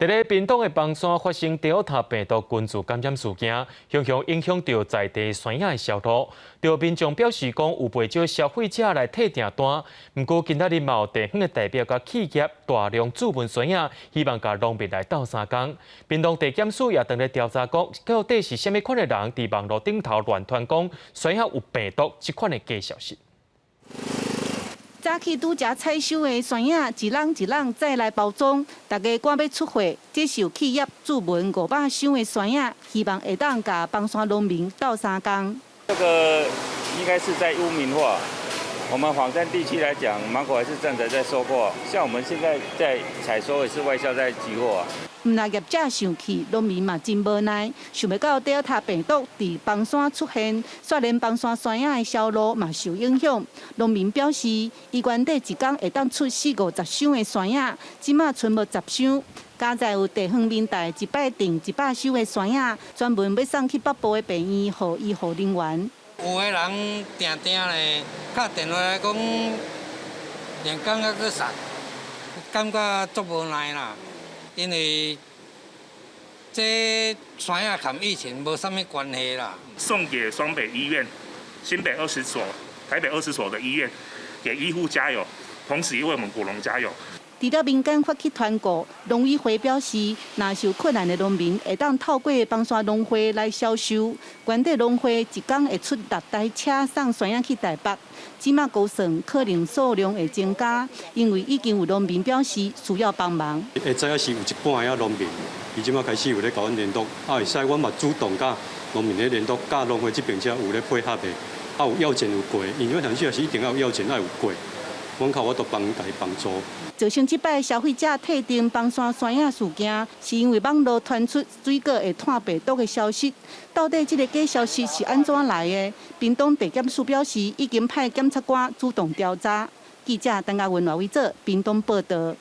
伫咧屏东的邦山发生 Delta 病毒群组感染事件，影响到在地山野的销路。有民众表示讲，有不少消费者来退订单，不过今仔日嘛有地方的代表甲企业大量注文山野，希望甲农民来斗相共。屏东地检署也当咧调查讲，到底是虾米款的人伫网络顶头乱传讲山野有病毒这款的假消息。 早起拄食采收的山野，一人一人再来包装，大家赶要出货。这是有企业注文500箱的山野，希望会当甲邦山农民斗相共。这个应该是在污名化。我们枋山地区来讲，芒果还是正在收获，像我们现在在采收也是外销在集货。 毋但业者生气，农民嘛真无奈，想不到Delta病毒伫邦山出现，却连邦山山野的销路嘛受影响。农民表示，伊原底一天会当出40-50箱的山野，即马剩无10箱。加在有地方民代一摆订100箱的山野，专门要送去北部的病院，予医护人员。有个人定咧打电话来讲，连工啊去送，感觉足无奈啦。 因为这山野跟疫情无啥物关系啦。送给双北医院、新北20所、台北20所的医院，给医护加油，同时也为我们果农加油。除了民间发起团购，农委会表示，若是有困难的农民会当透过邦山农会来销售。原地农会一天会出6台车送山野去台北。 即马估算可能数量会增加，因为已经有农民表示需要帮忙。会知影是有一半的农民，伊即马开始有咧甲阮联络，会使阮嘛主动甲农民咧联络，甲农会这边才有咧配合的，有要件有过，因为详细也是一定要有要件，要有过，阮靠我都帮伊帮助。造成即摆消费者退订邦山山野事件，是因为网络传出水果会炭病毒的消息。到底这个假消息是安怎来的？屏东地检署表示，已经派检察官主动调查。记者陈嘉文、罗伟做屏东报道。